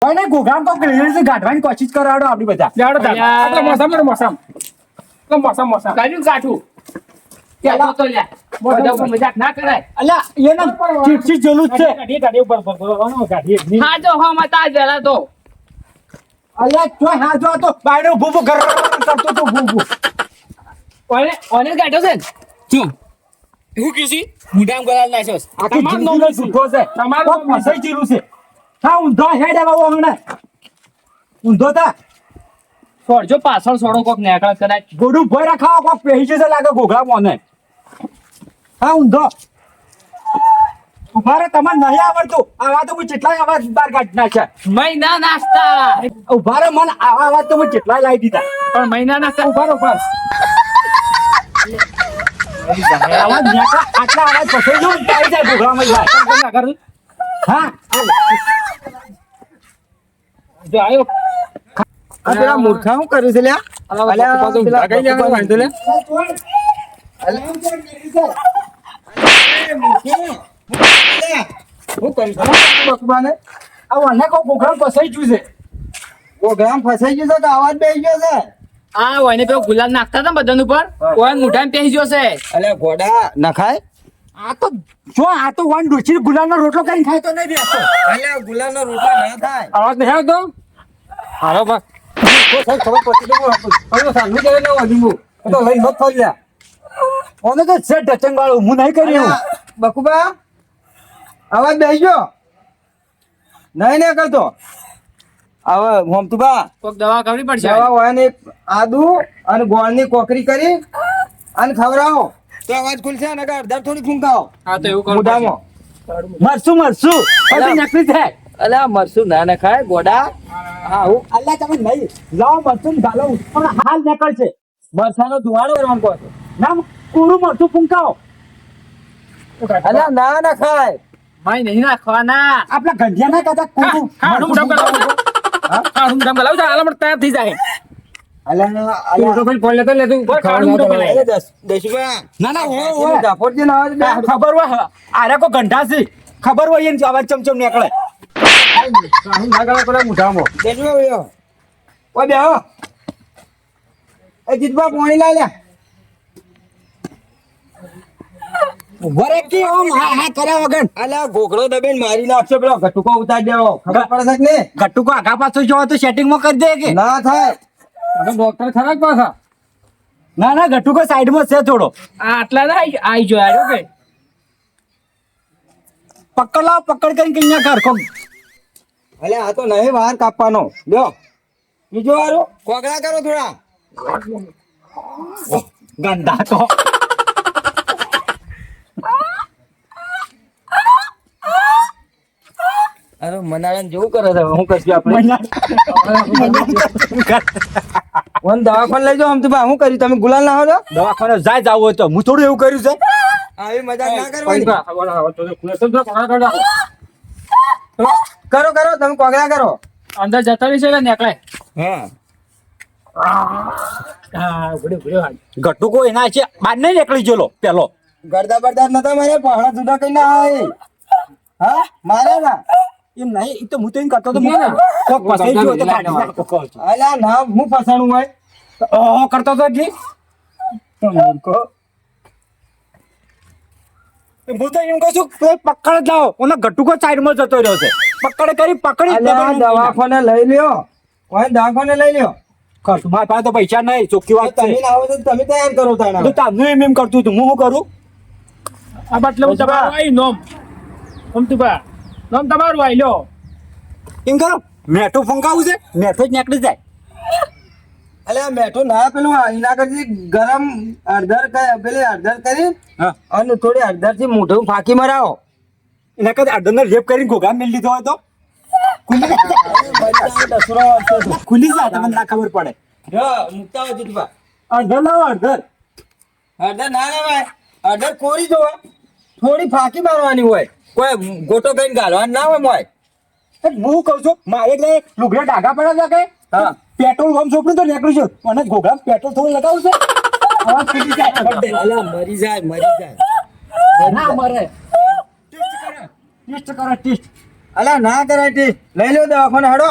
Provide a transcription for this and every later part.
કોઈને ઘોઘામ તો ક્લિયરલી ગાઢવાની કોશિશ કરાવડો આપણી બધા જાડો તાર એટલે મોસમ કાઢ્યું કાઠું ચાલો તો લ્યા બધા ઉપર મજાક ના કરાય. અલ્યા એને ચીડચીડ જેલું જ છે હા જો હો મતા જરા તો અલ્યા જો હા જો તો બાયડો ભૂભુ ઘર કરતો તો ભૂભુ ઓને કાઢ્યો છે ને શું હું કીસી મુડામ ગલાલ નાખ્યો છે. આખી તમામ જિંદગીનો નોમ સુખો છે તમારું કોક ફસાઈ જીરું છે હા ઊંધો હેડ આવો હમણાં ઊંધો તા છોડજો પાછળ છોડો કોક નેકળત કદાચ ગોડું ભોય રાખાવો કોક પહેરી જશે લાગે ઘોઘા મોને હા ઊંધો ઉભા રે તમારે નહીં આવડતું આવા તો હું કેટલાય અવાજ બાર કાઢી નાખ્યા મહિના નાસ્તા ઉભા રે મને આવા અવાજ તો હું કેટલાય લાવી દીધા પણ મહિના નાસ્તા ઉભા રો બસ અવાજ નેકા આટલા અવાજ ફસાઈ ગયો ને તારી જાય ઘોઘામાં જાય હા જો આયો આ પેલા મૂર્ખા શું કર્યું છે લ્યા અલ્યા પેલા કઈ જગ્યાએ વાંધો લે? શું કર્યું બકુબાને મને કોઈ ઘોઘામાં ફસાઈ ગયું છે પ્રોગ્રામ ફસાઈ ગયો છે કે અવાજ બેસી ગયો છે આ ઓને પેલો ગુલાલ નાખતા હતા બધાન ઉપર ઓય મુઠામાં પેહી ગયો છે અલ્યા ઘોડા નખાય આ તો જો આ તો વન ડોચી ગુલાબનો રોટલો કરીને ખાય તો નહીં રહેતો અલ્યા ગુલાબનો રોટલો ના થાય અવાજ નહીં આવતો હાલો બસ ખબર પડી તો સાનું કરે ને વધુ તો લઈ મત થઈ લ્યા ઓને તો છે ટચંગ વાળું હું નહીં કર્યું બકુબા અવાજ બેસી ગયો નહીં ને કરતો હવે હોમતુબા કોક દવા કરવી પડશે દવા હોય ને આદુ અને ગોળની કોકરી કરી અને ખવડાવો તો અવાજ ખુલશે અને અડધા થોડી ફૂંકાવો હા તો એવું કરવું મોઢામાં મરસું મરસું પછી નકલી થાય અલ્યા મરસું ના નખાય ગોડા હા હું અલ્લા તમે નહીં લાવો મરસું ગાલો પણ હાલ નીકળશે મરસાનો ધુવાડો કરવાનો કહો છો ના કોરું મરસું ફૂંકાવો અલ્યા ના નખાય માય નહીં નાખવાના આપણા ગંઢિયા ના કહેતા કોરું હાડું મુઠામ ગલાવ છે હાલ તૈયાર થઈ જાય અલ્યા તું તો ભાઈ ફોન લેતો લે તું હાડું મુઠામ ગલાવ. ના ના હોય જાફરજી ના અવાજ બે ખબર હોય આરે કો ગંઢા છે ખબર હોય એમ અવાજ ચમચમ નીકળે હાડું ના ગલાવ પેલા મુઠામાં. દેશમાં વયો ઓય બેહો એ જીતબા પાણી લાય લ્યા વરે કે ઓમ હા હા કર્યા વગર અલ્યા ગોખડો દબેન મારી નાખશે પેલો ઘટુકો ઉતારી દેવો ખબર પડે છે કે નહીં? ગટ્ટુ કો આગા પાછો જો તો સેટિંગ માં કરી દે કે ના થાય હવે ડોક્ટર ખરા જ પાછા ના ના ગટ્ટુ કો સાઈડ માં છે થોડો આ આટલા ના આઈ જો આયો કે પકડ લાવ પકડ કરીને કઈ ઘર કો અલ્યા આ તો નહીં વાર કાપવાનો લ્યો બીજો વારો કોગળા કરો થોડા ગંદા તો અરે મનાળાને જેવું કરે છે હું કરશું આપણે વન દવાખાને લઈ જાઓ આમ તો બા હું કર્યું તમે ગુલાલ ના હો દવાખાને જાય જાવ હોય તો હું થોડું એવું કર્યું છે આવી મજાક ના કરવાની અંદર કરો કરો તમે કોગળા કરો જતા રહેશે એટલે નીકળે હા હા ઉભડે ઉભડે વાળ ગટ્ટુ કો એના છે બાર નહીં નીકળી ગયેલો પેલો ગરદા બરદાર નતા મારે પહાડા જુદા કઈ ના આવે હા મારે ના એમ નહીં એ તો હું તો એમ કરતો તો કોક ફસાઈ ગયો તો કાઢી નાખતો કહું છું. અલ્યા ના હું ફસાણું હોય ઓહો કરતો તો જી મૂર્ખો હું તો એમ કહું છું કે પકડ લાવો ઓનો ગટ્ટુ કો સાઈડ માં જતો રહ્યો છે પકડ કરી પકડી અલ્યા દવાખાને લઈ લ્યો કોઈ દવાખાને લઈ લ્યો ખર્ચ મારા પાસે તો પૈસા નહીં ચોખ્ખી વાત તમે છે ના આવો તો તમે તૈયાર કરો તાણા તો તમને એમ કરતું હતું હું શું કરું આ બટલે હું તમારું આઈ નોમ ઓમ તું બા નોમ તમારું આઈ લો એમ કરો મેઠું ફંકાવું છે મેઠું જ નીકળી જાય અલ્યા મેઠો ના પેલું એના કરતી ગરમ હળદર પેલી હળદર કરી હા અને થોડી હળદર થી મોઢું ફાંકી મરાવો એના કદાચ અડધો રેપ કરીને ઘોઘા મેળ લીધો હોય તો ખુલી જાય તમને ના ખબર પડે મુકતા હોય જીતબા અડધો લાવો અડધર હળદર ના લેવાય હળદર કોરી જોવે થોડી ફાંકી મારવાની હોય કોઈ ગોટો કઈ ગાલવાનું ના હોય મોય હું કઉ છું મારે એટલે લુગડા ડાઘા પડે છે કે હા પેટ્રોલ પંપ ચોપડું તો નીકળ્યું છું અને ઘોઘા પેટ્રોલ થોડું લગાવું છે અવાજ ફૂટી જાય અલ્યા મરી જાય ના મરે ટેસ્ટ કરો ટેસ્ટ અલા ના કરાય તે લઈ લો દવાખાને હેડો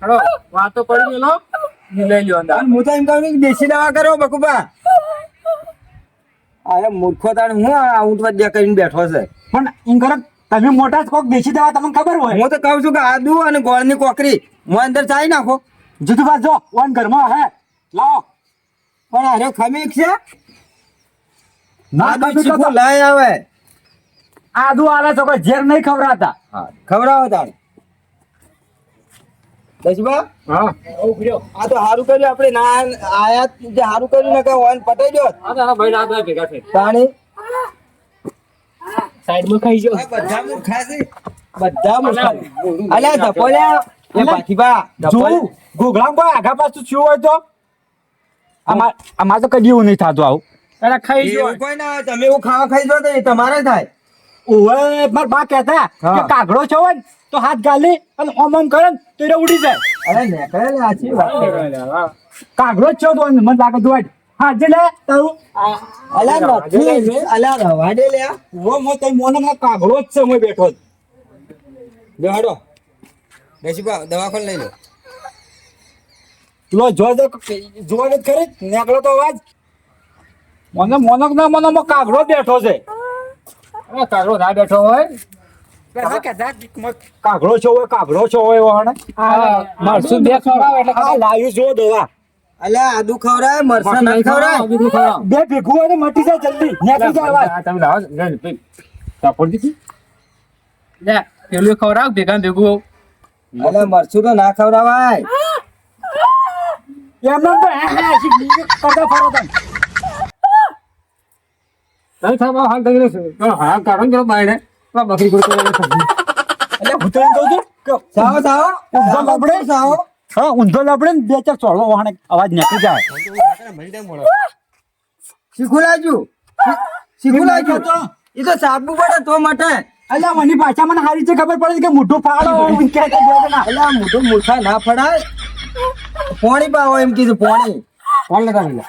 હેડો વાતો કરી મેલો ને લઈ લ્યો અંદર. અને હું તો એમ કહું છું કે દેશી દવા કરો બકુબા. અરે મૂર્ખો તાણ હું આ ઊંટ વચ્ચે કરીને બેઠો છે. પણ એમ કરો તમે મોટા જ કોક દેશી દવા તમને ખબર હોય હું તો કહું છું કે આદુ અને ગોળની કોકરી હું અંદર ચાઈ નાખો. જુદું વાત જો ઓન ઘરમાં હે લાવો પણ અરે ખમીક છે ના આદુ કશું ચીકુ તો લાય આવે. આદુ આલે તો કોઈ ઝેર નહીં ખવડાવતા. હા ખવડાવો તાણ દશબા. હા ઉભી રહ્યો. આ તો સારું કર્યું આપણે ના આયા જે સારું કર્યું ને કે ઓન પટાઈ દો આ તારા ભાઈ ના બધા ભેગા થઈ તાણી સાઈડમાં ખાઈ જાઓ. આ બધા મૂર્ખા છે બધા મૂર્ખા છે. અલ્યા ધપોલ્યા એ ભાતીબા જોવું ગોગળામાં કોઈ આઘા પાછું થયું હોય તો અમાર તો કદી એવું નહીં થતું આવું. તારા ખાઈ જાઓ. એવું કોઈ ના હોય. તમે એવું ખાવા ખાઈ જો તો એ તમારે થાય. ઓવે મારા બા કહેતા હા. કે કાગડો છે હોય ને તો હાથ ગાલી અને ઓમ ઓમ કરે ને તો એ ઉડી જાય. અરે નેકળે લે આ ચી વાત કરે. કાગડો જ છે તો મને લાગે જોવાય હા જે લે તારું અલ્યા નથી અલ્યા રવા દે લે. ઓ મો તઈ મોને કાગડો જ છે હું બેઠો જ. બેહાડો દશબા દવાખાને લઈ લો. લો જો જોવા જ ખરી નીકળો તો અવાજ મને મોનક ના મને કાગડો બેઠો છે. અરે કાગડો ના બેઠો હોય. કાગડો છો હોય કાગડો છો હોય વહાણે આ મરસું બે ખવડાવો એટલે આ લાવ્યું જો દવા અલ્યા આદુ ખવડાય મરસા ના ખવડાય. બીજું ખવડાવો. બે ભેગું હોય ને મટી જાય જલ્દી નીકળી જાય અવાજ. આ તમે લાવો લે ભાઈ કાપડ દીધી લે પેલું ખવડાવ ભેગા ને ભેગું અલ્યા મરસું તો ના ખવડાવાય. એમને તો કરતા ફરો તમે. નહીં થાય હાલ થઈ ગયો હા કાઢો ને બાયણે બકરી ગુડકો એટલે હું તો એમ કહું છું કે સાવો સાવો ઊંધો લબડે સાવો. હા ઊંધો લબડે ને બે ચાર ચોળવો વહાણે અવાજ નીકળી જાય. શીખું લાજુ શીખું લાજુ એ તો સાબુ પડે તો મટે. અલ્યા મને પાછા મને સારી રીતે ખબર પડે છે કે મોઢું ફાડો અલ્યા મોઢું મૂર્ખા ના ફડાય. પોણી પાવો એમ કીધું પોણી. કોણ લેતા નહીં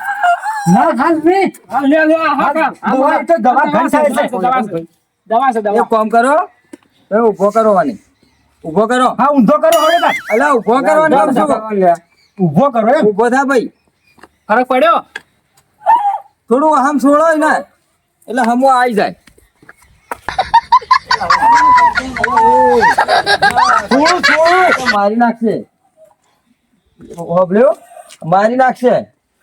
ના ખાસ નહીં લે લે હા દવા તો દવા ઘર સાહેબ છે. દવા છે દવા એક કામ કરો હવે ઊભો કરવાની ઊભો કરો. હા ઊંધો કરો હવે તાર. અલ્યા ઊભો કરવાનું કામ શું? ઊભો કરો એમ ઊભો થા ભાઈ. ફરક પડ્યો થોડું આમ છોડો ને એટલે હમો આવી જાય. થોડું તો મારી નાખશે. હોભળ્યો? મારી નાખશે.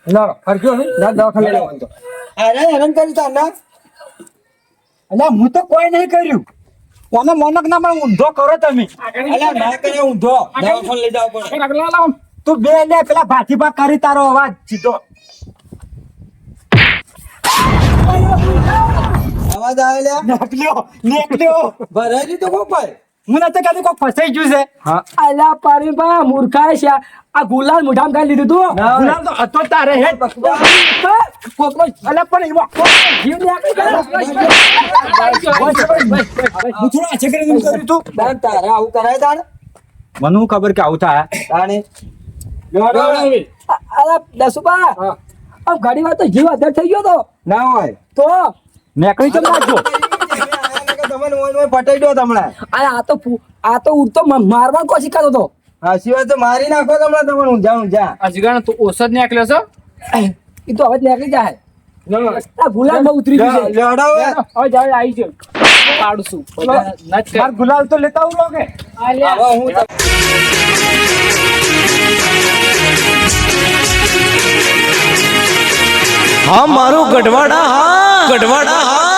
લો ફરજો નહીં ના દવાખાને લઈ લેવાનું તો અરે હેરાન કરી તા ના. અલ્યા હું તો કોઈ નહીં કર્યું કોને મોનક ના પણ ઊંધો કરો તમે. અલ્યા ના કરે ઊંધો દવાખાને લઈ જવા પડે. આગળ લાવો તું બે લે પેલા ભાથી ભાગ કરી તારો અવાજ સીધો. અવાજ આવે લ્યા. નીકળ્યો ભરાઈ દીધું કોક ભાઈ. હું નથી કહેતું કોઈ ફસાઈ ગયું છે. અલા પારી બા મૂર્ખા છે આ ગુલાલ મોઢામાં ખાઈ લીધું તું ના હોય. ગુલામ તો હતો તારે હે બકુબા. કોકનો અલ્યા પણ એમાં જીવ ને આપી દે હું થોડું આછે કરીને એમ કર્યું તું. તાણ તારે આવું કરાય તાણ. મને હું ખબર કે આવું થાય. તાણે. અલા દસુબા આમ ઘણી વાર તો જીવ અધર થઈ ગયો તો ના હોય. તો નીકળી ચમ નાખજો. તમને ઓય પટાઈ દો તમને. અરે આ તો ઉડતો મારવા કોશિશ કરતો તો હા સિવાય તો મારી નાખો તમને તમને ઊંઝા ઊંઝા. આ જીગાનો તો ઓસદ ને આકલ્યો છો એ તો હવે નીકળી જાય આ ગુલાલ માં ઉતરી ગયું છે લેવડો હવે. હવે જાવ આવી ગયો પાડું છું માર ગુલાલ તો લેતા આવું લોગે. હવે હું હા મારું ગઢવાડા હા